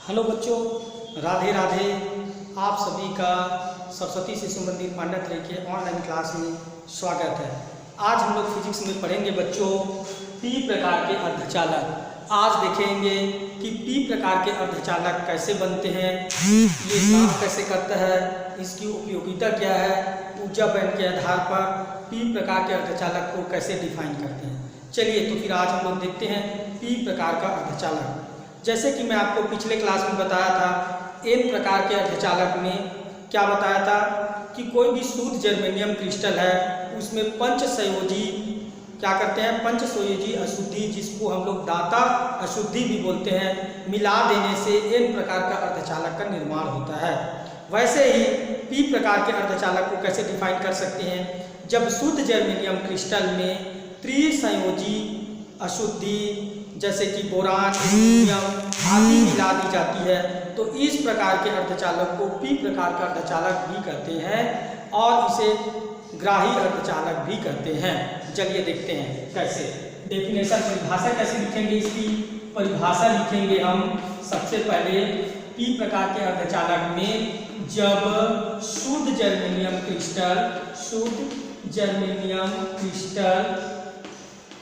Hello बच्चों, राधे राधे। आप सभी का सरस्वती शिशु मंदिर पांडा के ऑनलाइन क्लास में स्वागत है। आज हम लोग फिजिक्स में पढ़ेंगे बच्चों पी प्रकार के अर्धचालक। आज देखेंगे कि पी प्रकार के अर्धचालक कैसे बनते हैं, ये काम कैसे करता है, इसकी उपयोगिता क्या है, ऊर्जा बैंड के आधार पर पी प्रकार के अर्धचालक को कैसे डिफाइन करते हैं। चलिए तो फिर आज हम लोग देखते हैं पी प्रकार का अर्धचालक। जैसे कि मैं आपको पिछले क्लास में बताया था, एन प्रकार के अर्धचालक में क्या बताया था कि कोई भी शुद्ध जर्मेनियम क्रिस्टल है उसमें पंच संयोजी क्या करते हैं, पंच संयोजी अशुद्धि, जिसको हम लोग दाता अशुद्धि भी बोलते हैं, मिला देने से एन प्रकार का अर्धचालक का निर्माण होता है। वैसे ही पी प्रकार के अर्धचालक को कैसे डिफाइन कर सकते हैं, जब शुद्ध जर्मेनियम क्रिस्टल में त्रिसंयोजी अशुद्धि जैसे कि बोरान, एल्यूमिनियम आदि मिला दी जाती है, तो इस प्रकार के अर्धचालक को पी प्रकार का अर्धचालक भी कहते हैं और इसे ग्राही अर्धचालक भी कहते हैं। चलिए देखते हैं कैसे। डेफिनेशन, परिभाषा कैसे लिखेंगे, इसकी परिभाषा लिखेंगे हम सबसे पहले। पी प्रकार के अर्धचालक में जब शुद्ध जर्मेनियम क्रिस्टल,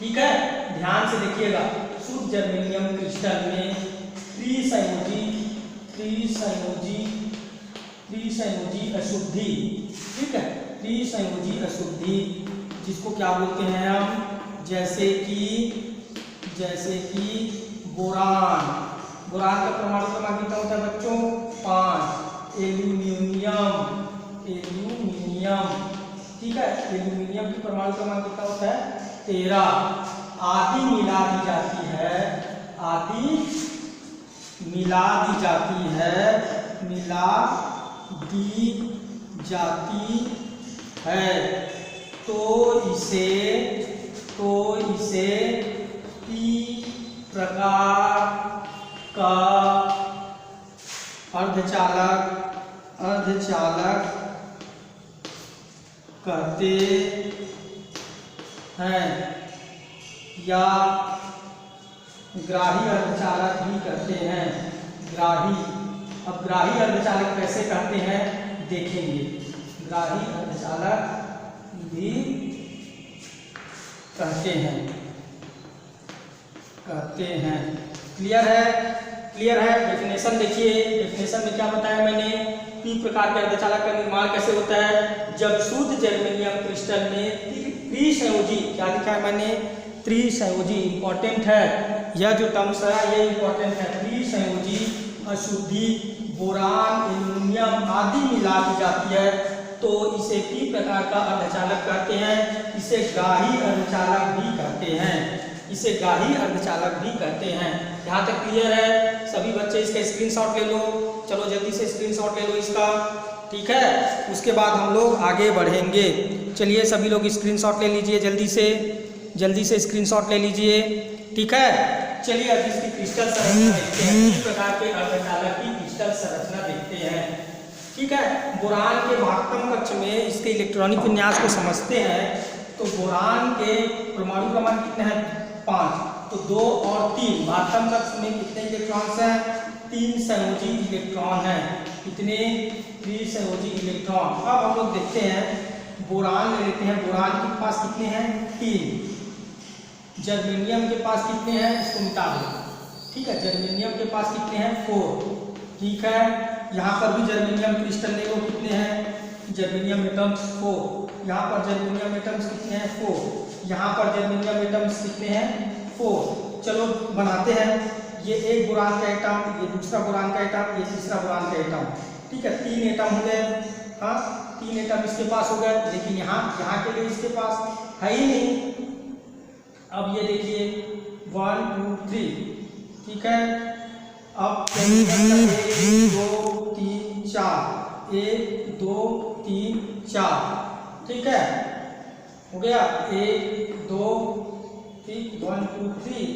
ठीक है, ध्यान से देखिएगा, शुद्ध जर्मेनियम क्रिस्टल में त्रिसंयोजी अशुद्धि, ठीक है, त्रिसंयोजी अशुद्धि जिसको क्या बोलते हैं हम, जैसे कि बोरान का परमाणु क्रमांक कितना होता है बच्चों, 5। एल्यूमिनियम, ठीक है, एल्यूमिनियम की परमाणु क्रमांक कितना होता है, 13। आदि मिला दी जाती है, तो इसे पी प्रकार का अर्धचालक कहते हैं या ग्राही अर्धचालक भी कहते हैं। अब ग्राही अर्धचालक कैसे कहते हैं देखेंगे। ग्राही अर्धचालक भी कहते हैं। क्लियर है। डेफिनेशन देखिए, डेफिनेशन में क्या बताया मैंने, पी प्रकार के अर्धचालक का निर्माण कैसे होता है, जब शुद्ध जर्मेनियम क्रिस्टल में त्रिसंयोजी, क्या लिखा है मैंने, त्रिसंयोजी, इंपॉर्टेंट है यह जो टर्म्स है, ये इंपॉर्टेंट है। त्रिसंयोजी अशुद्धि बोरान, एल्यूमिनियम आदि मिला दी जाती है, तो इसे पी प्रकार का अर्धचालक कहते हैं। इसे ग्राही अर्धचालक भी कहते हैं। यहाँ तक क्लियर है सभी बच्चे? इसका स्क्रीनशॉट ले लो, चलो जल्दी से स्क्रीनशॉट ले लो इसका, ठीक है, उसके बाद हम लोग आगे बढ़ेंगे। चलिए सभी लोग स्क्रीनशॉट ले लीजिए, जल्दी से स्क्रीनशॉट ले लीजिए, ठीक है। चलिए अब इसकी क्रिस्टल संरचना देखते हैं, इस प्रकार के अर्धचालक की क्रिस्टल संरचना देखते हैं, ठीक है। बोरान के महत्तम कक्ष में इसके इलेक्ट्रॉनिक विन्यास को समझते हैं, तो बोरान के परमाणु क्रमांक कितने हैं, 5, तो 2 और 3, महत्तम कक्ष में कितने इलेक्ट्रॉन्स हैं, 3 संयोजी इलेक्ट्रॉन हैं। कितने, 3 संयोजी इलेक्ट्रॉन। अब हम लोग देखते हैं, बोरान ले लेते हैं, बोरान के पास कितने हैं, 3। जर्मेनियम के पास कितने हैं, इसको मिटा दो, ठीक है, जर्मेनियम के पास कितने हैं, 4, ठीक है। यहाँ पर भी जर्मेनियम क्रिस्टल ले लो, कितने हैं, जर्मेनियम एटम्स 4, यहाँ पर जर्मेनियम एटम्स कितने हैं, 4, यहाँ पर जर्मेनियम एटम्स कितने हैं, 4। चलो बनाते हैं, ये एक बोरान का एटम, ये दूसरा बोरान का एटम, ये तीसरा बोरान का एटम, ठीक है, 3 एटम हो गए। हाँ, 3 एटम इसके पास हो गए, लेकिन यहाँ के लिए इसके पास है ही नहीं। अब ये देखिए 1 2 3, ठीक है। अब 1 2 3 4, 1 2 3 4, ठीक है, हो गया 1 2 3, 1 2 3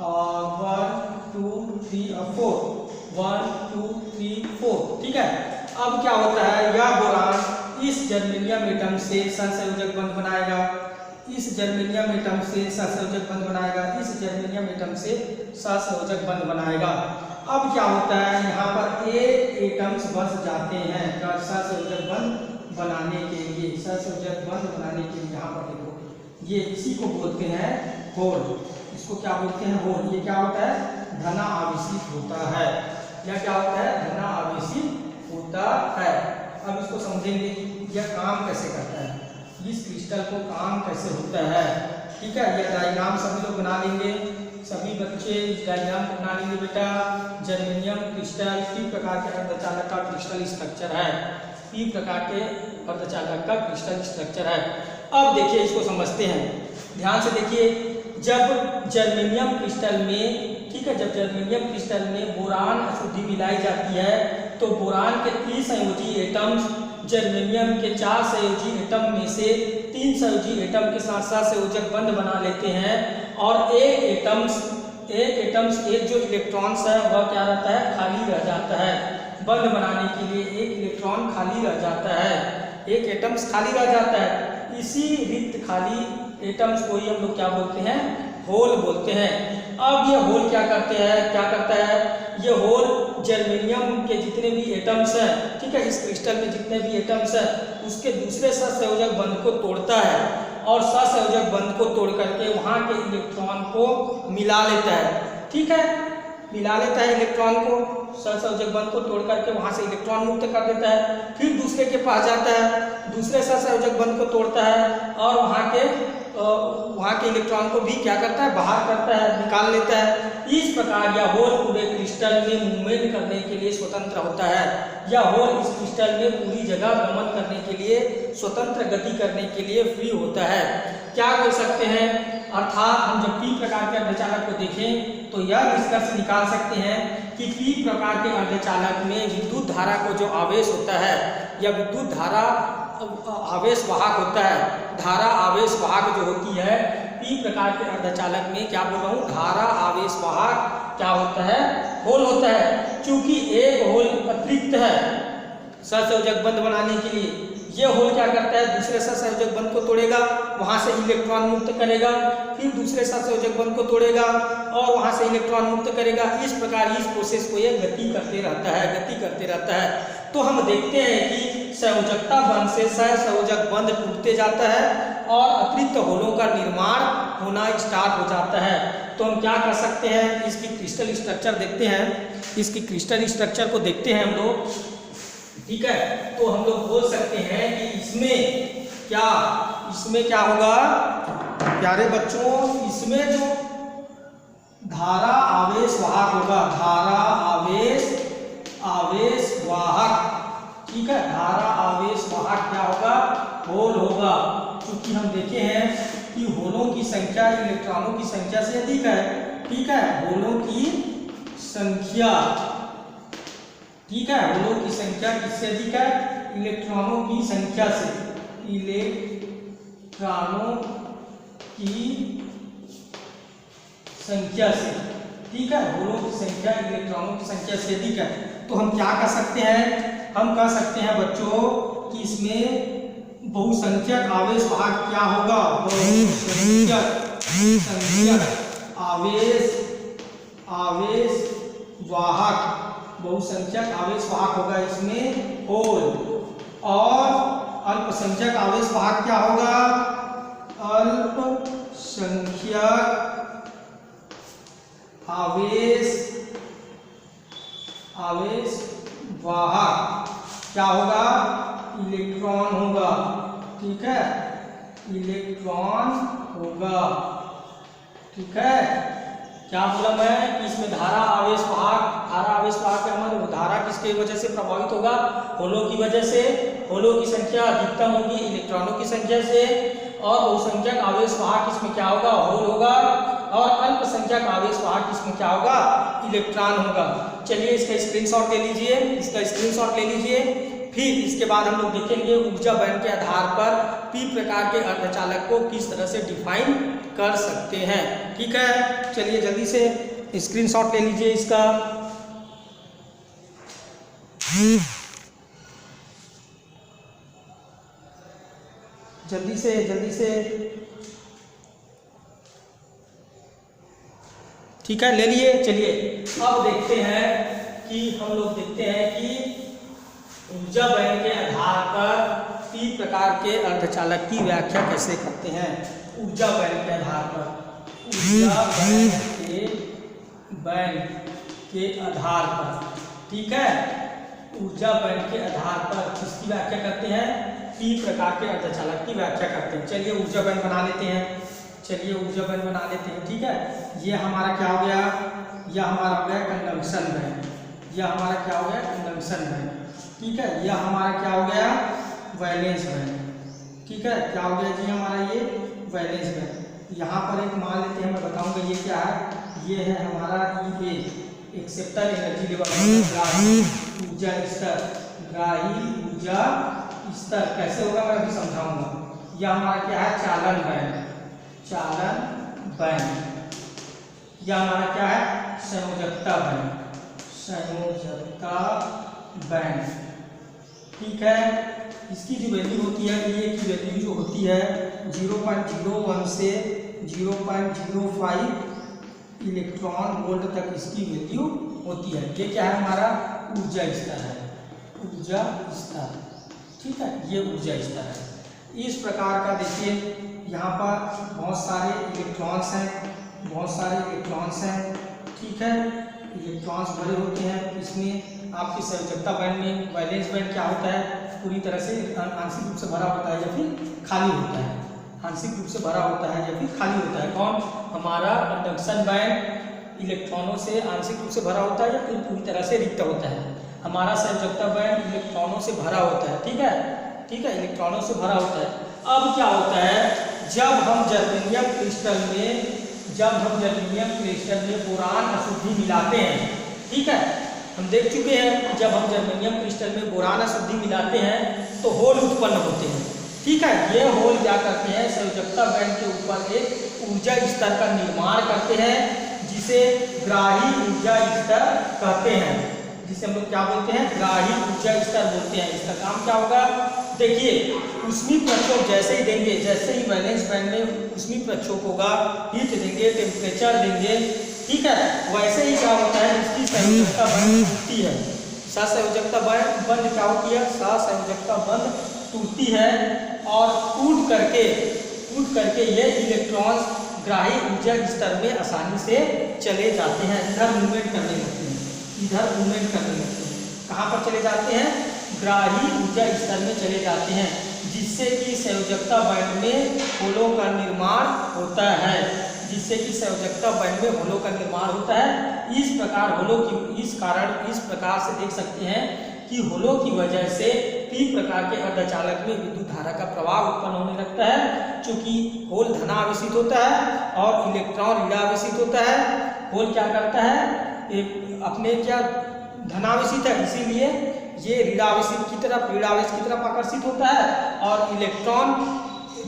और 1 2 3 और 4, 1 2 3 4, ठीक है। अब क्या होता है, यह बोरान इस जर्मेनियम एटम से सहसंयोजक बंध बनाएगा, इस जर्मेनियम एटम से सहसंयोजक बंध बनाएगा, इस जर्मेनियम एटम से सहसंयोजक बंध बनाएगा। अब क्या होता है, यहाँ पर एक एटम्स बस जाते हैं सहसंयोजक बंध बनाने के लिए, सहसंयोजक बंध बनाने के लिए। यहाँ पर देखो ये इसी को बोलते हैं होल, इसको क्या बोलते हैं, होल। ये क्या होता है, धना आवेशित होता है, यह क्या होता है, धना आवेशित होता है। अब इसको समझेंगे कि यह काम कैसे करता है, इस क्रिस्टल को काम कैसे होता है। ठीक है, यह डायग्राम सभी लोग बना लेंगे, सभी बच्चे इस डायग्राम को बना लेंगे बेटा। जर्मेनियम क्रिस्टल पी प्रकार के अर्धचालक का क्रिस्टल स्ट्रक्चर है, पी प्रकार के अर्धचालक का क्रिस्टल स्ट्रक्चर है। अब देखिए इसको समझते हैं, ध्यान से देखिए। जब जर्मेनियम क्रिस्टल में, ठीक है, जब जर्मेनियम क्रिस्टल में बोरान अशुद्धि मिलाई जाती है तो बोरान के त्रिसंयोजी एटम्स जर्मेनियम के 4 संयोजी एटम में से 3 संयोजी एटम के साथ साथ संयोजक बंध बना लेते हैं, और एक एटम्स एक जो इलेक्ट्रॉन्स है वह क्या रहता है, खाली रह जाता है। बंध बनाने के लिए एक इलेक्ट्रॉन खाली रह जाता है, एक एटम्स खाली रह जाता है। इसी रिक्त खाली एटम्स को ही हम लोग क्या बोलते हैं, होल बोलते हैं। अब ये होल क्या करते हैं, क्या करता है, ये होल जर्मेनियम के जितने भी एटम्स हैं, ठीक है, इस क्रिस्टल में जितने भी एटम्स हैं उसके दूसरे सहसंयोजक बंध को तोड़ता है, और सहसंयोजक बंध को तोड़ करके वहाँ के इलेक्ट्रॉन को मिला लेता है। ठीक है, मिला लेता है इलेक्ट्रॉन को, सहसंयोजक बंध को तोड़ करके वहाँ से इलेक्ट्रॉन मुक्त कर देता है। फिर दूसरे के पास जाता है, दूसरे सहसंयोजक बंध को तोड़ता है और वहाँ के इलेक्ट्रॉन को भी क्या करता है, बाहर करता है, निकाल लेता है। इस प्रकार यह होल पूरे क्रिस्टल में मूवमेंट करने के लिए स्वतंत्र होता है। यह होल इस क्रिस्टल में पूरी जगह गमन करने के लिए, स्वतंत्र गति करने के लिए फ्री होता है। क्या कर सकते हैं, अर्थात हम जब पी प्रकार के अर्धचालक को देखें तो यह निष्कर्ष निकाल सकते हैं कि पी प्रकार के अर्धचालक में विद्युत धारा को जो आवेश होता है, यह विद्युत धारा आवेश वाहक होता है। धारा आवेश वाहक जो होती है पी प्रकार के अर्धचालक में, क्या बोल रहा हूँ, धारा आवेश वाहक क्या होता है, होल होता है। क्योंकि एक होल अतिरिक्त है सहसंयोजक बंध बनाने के लिए, ये होल क्या करता है, दूसरे सहसंयोजक बंध को तोड़ेगा, वहां से इलेक्ट्रॉन मुक्त करेगा, फिर दूसरे सहसंयोजक बंध को तोड़ेगा और वहां से इलेक्ट्रॉन मुक्त करेगा। इस प्रकार इस प्रोसेस को ये गति करते रहता है। तो हम देखते हैं कि संयोजकता बंध से सहसंयोजक बंध टूटते जाता है और अतिरिक्त होलों का निर्माण होना स्टार्ट हो जाता है। तो हम क्या कर सकते हैं, इसकी क्रिस्टल स्ट्रक्चर देखते हैं, इसकी क्रिस्टल स्ट्रक्चर को देखते हैं हम लोग। ठीक है, तो हम लोग बोल सकते हैं कि इसमें क्या होगा प्यारे बच्चों, इसमें जो धारा आवेश वाहक होगा, धारा आवेश वाहक, ठीक है, धारा आवेश वाहक क्या होगा, होल होगा। क्योंकि हम देखे हैं कि होलों की संख्या इलेक्ट्रॉनों की संख्या से अधिक है। ठीक है, होलों की संख्या, ठीक है, होलों की संख्या किससे अधिक है, इलेक्ट्रॉनों की संख्या से, इलेक्ट्रॉनों की संख्या से। ठीक है, होलों की संख्या इलेक्ट्रॉनों की संख्या से अधिक है। तो हम क्या कर सकते हैं, हम कह सकते हैं बच्चों कि इसमें बहुसंख्यक आवेश वाहक क्या होगा, बहुसंख्यक आवेश वाहक होगा इसमें होल। और अल्पसंख्यक आवेश वाहक क्या होगा, अल्पसंख्यक आवेश वाहक क्या होगा, इलेक्ट्रॉन होगा। ठीक है, इलेक्ट्रॉन होगा। ठीक है, क्या बोला मैं कि इसमें धारा आवेश वाहक क्या मतलब, धारा किसकी वजह से प्रभावित होगा, होलों की वजह से। होलों की संख्या अधिकतम होगी इलेक्ट्रॉनों की संख्या से, और बहुसंख्यक आवेश वाहक इसमें क्या होगा, होल होगा, और अल्पसंख्यक आवेश वाहक इसमें क्या होगा, इलेक्ट्रॉन होगा। चलिए इसका स्क्रीनशॉट ले लीजिए, फिर इसके बाद हम लोग देखेंगे ऊर्जा बैंड के आधार पर पी प्रकार के अर्धचालक को किस तरह से डिफाइन कर सकते हैं। ठीक है, चलिए जल्दी से स्क्रीनशॉट ले लीजिए इसका। जल्दी से ठीक है, ले लिए। चलिए अब देखते हैं कि हम लोग देखते हैं कि ऊर्जा बैंड के आधार पर पी प्रकार के अर्धचालक की व्याख्या कैसे करते हैं। ऊर्जा बैंड के आधार पर, ऊर्जा बैंड के आधार पर, ठीक है, ऊर्जा बैंड के आधार पर किसकी व्याख्या करते हैं, पी प्रकार के अर्धचालक की व्याख्या करते हैं। चलिए ऊर्जा बैंड बना लेते हैं, चलिए ऊर्जा बैंड बना लेते हैं, ठीक है। ये हमारा क्या हो गया, यह हमारा हो गया कंडक्शन बैंड, यह हमारा क्या हो गया कंडक्शन बैंड, ठीक है। यह हमारा क्या हो गया वैलेंस बैंड, ठीक है। क्या हो गया जी हमारा ये वैलेंस बैंड। यहाँ पर एक मान लेते हैं, मैं बताऊंगा ये क्या है, ये है हमारा ई एक्सेप्टर एनर्जी लेवल, ग्राही ऊर्जा स्तर, ग्राही ऊर्जा स्तर कैसे होगा मैं अभी समझाऊंगा। यह हमारा क्या है चालन बैंड, चालन बैंड। यह हमारा क्या है संयोजकता बैंड, संयोजकता बैंड, ठीक है। इसकी जो वैल्यू होती है, ये की वैल्यू जो होती है 0.01 से 0.05 इलेक्ट्रॉन वोल्ट तक इसकी वैल्यू होती है। ये क्या है हमारा ऊर्जा स्तर है, ऊर्जा स्तर, ठीक है, ये ऊर्जा स्तर है। इस प्रकार का देखिए यहाँ पर बहुत सारे इलेक्ट्रॉन्स हैं, बहुत सारे इलेक्ट्रॉन्स हैं, ठीक है, इलेक्ट्रॉन्स भरे होते हैं इसमें। आपकी संयोजकता बैंड में वैलेंस बैंड क्या होता है, पूरी तरह से आंशिक रूप से भरा होता है या फिर खाली होता है, आंशिक रूप से भरा होता है या फिर खाली होता है। कौन, हमारा कंडक्शन बैंड इलेक्ट्रॉनों से आंशिक रूप से भरा होता है या फिर पूरी तरह से रिक्त होता है। हमारा संयोजकता बैंड इलेक्ट्रॉनों से भरा होता है, ठीक है, ठीक है, इलेक्ट्रॉनों से भरा होता है। अब क्या होता है, जब हम जर्मेनियम क्रिस्टल में, जब हम जर्मेनियम क्रिस्टल में बोरान अशुद्धि मिलाते हैं, ठीक है, हम देख चुके हैं जब हम जर्मेनियम क्रिस्टल में बोरान अशुद्धि मिलाते हैं तो होल उत्पन्न होते हैं, ठीक है। ये होल क्या करते हैं, संयोजकता बैंड के ऊपर एक ऊर्जा स्तर का निर्माण करते हैं जिसे ग्राही ऊर्जा स्तर कहते हैं, जिसे हम लोग क्या बोलते हैं, ग्राही ऊर्जा स्तर बोलते हैं। इसका काम क्या होगा, देखिए ऊष्मीय प्रक्षोभ जैसे ही देंगे, जैसे ही वैलेंस बैंड में ऊष्मीय प्रक्षोभ होगा, हीट देंगे, टेम्परेचर देंगे, ठीक है, वैसे ही क्या होता है इसकी संयोजकता बंध टूटती है। सहसंयोजकता बंध क्या होती है, सहसंयोजकता बंध टूटती है और टूट करके ये इलेक्ट्रॉन्स ग्राही ऊर्जा स्तर में आसानी से चले जाते हैं, इधर मूवमेंट करने लगते हैं, इधर मूवमेंट करने लगते हैं। कहाँ पर चले जाते हैं, ग्राही ऊर्जा स्तर में चले जाते हैं, जिससे कि संयोजकता बैंड में होलों का निर्माण होता है, जिससे कि संयोजकता बैंड में होलों का निर्माण होता है। इस प्रकार होलों की, इस कारण इस प्रकार से देख सकते हैं कि होलों की वजह से पी प्रकार के अर्धचालक में विद्युत धारा का प्रवाह उत्पन्न होने लगता है। चूंकि होल धनावेशित होता है और इलेक्ट्रॉन ऋणावेशित होता है, होल क्या करता है अपने क्या धनावेशित है, इसीलिए ये ऋणावेशित की तरफ आकर्षित होता है और इलेक्ट्रॉन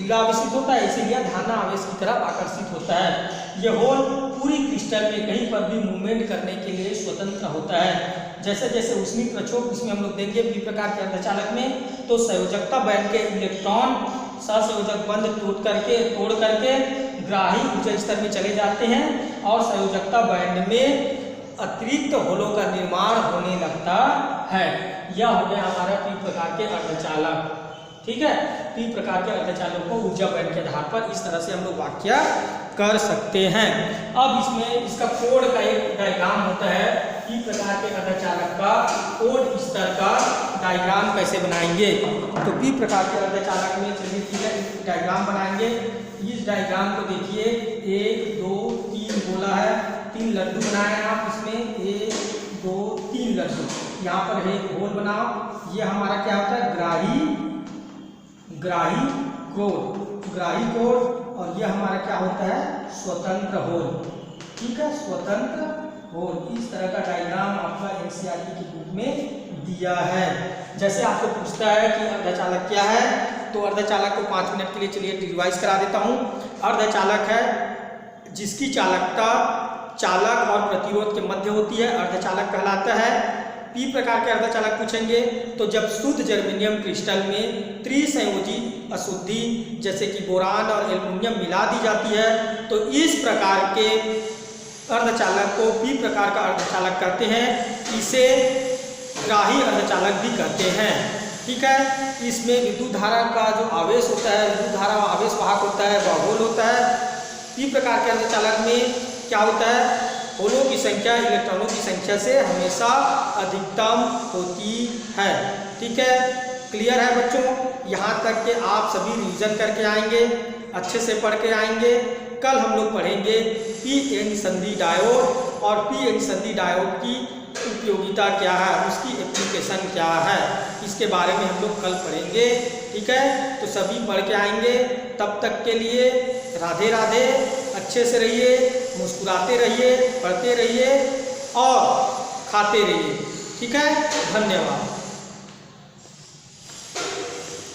ऋणावेशित होता है, इसीलिए धनावेश की तरफ आकर्षित होता है। यह होल पूरी क्रिस्टल में कहीं पर भी मूवमेंट करने के लिए स्वतंत्र होता है। जैसे जैसे ऊष्मीय प्रक्षोभ इसमें हम लोग देंगे पी प्रकार के अर्धचालक में, तो संयोजकता बैंड के इलेक्ट्रॉन सहसंयोजक बंध तोड़ करके ग्राही ऊर्जा स्तर में चले जाते हैं और संयोजकता बैंड में अतिरिक्त होलों का निर्माण होने लगता है। यह हो गया हमारा पी प्रकार के अर्धचालक, ठीक है। पी प्रकार के अर्धचालक को ऊर्जा बैंड के आधार पर इस तरह से हम लोग व्याख्या कर सकते हैं। अब इसमें इसका कोड का एक डायग्राम होता है, पी प्रकार के अर्धचालक का कोड स्तर का डायग्राम कैसे बनाएंगे। तो पी प्रकार के अर्धचालक में चलिए ठीक है डायग्राम बनाएंगे। इस डायग्राम को देखिए, 1 2 3 बोला है, 3 लड्डू बनाए हैं आप इसमें, 1 2 3 लड्डू, यहाँ पर एक होल बनाओ। ये हमारा क्या होता है ग्राही कोड और यह हमारा क्या होता है स्वतंत्र होल, ठीक है, स्वतंत्र होल। इस तरह का डायग्राम आपका एनसीईआरटी की बुक में दिया है। जैसे आपको पूछता है कि अर्धचालक क्या है, तो अर्धचालक को 5 मिनट के लिए चलिए रिवाइज करा देता हूँ। अर्धचालक है जिसकी चालकता चालक और प्रतिरोध के मध्य होती है, अर्धचालक कहलाता है। पी प्रकार के अर्धचालक पूछेंगे तो जब शुद्ध जर्मेनियम क्रिस्टल में त्रिसंयोजी अशुद्धि जैसे कि बोरान और एल्युमिनियम मिला दी जाती है, तो इस प्रकार के अर्धचालक को पी प्रकार का अर्धचालक कहते हैं, इसे ग्राही अर्धचालक भी कहते हैं। ठीक है, इसमें विद्युत धारा का जो आवेश होता है, विद्युत धारा आवेश वाहक होता है, वह होल होता है। पी प्रकार के अर्धचालक में क्या होता है, होलों की संख्या इलेक्ट्रॉनों की संख्या से हमेशा अधिकतम होती है। ठीक है, क्लियर है बच्चों? यहाँ तक कि आप सभी रिवीजन करके आएंगे, अच्छे से पढ़ के आएंगे। कल हम लोग पढ़ेंगे पी एन संधि डायोड और पी एन संधि डायोड की उपयोगिता क्या है, उसकी एप्लीकेशन क्या है, इसके बारे में हम लोग कल पढ़ेंगे। ठीक है, तो सभी पढ़ के आएंगे। तब तक के लिए राधे राधे, अच्छे से रहिए, मुस्कुराते रहिए, पढ़ते रहिए और खाते रहिए। ठीक है, धन्यवाद।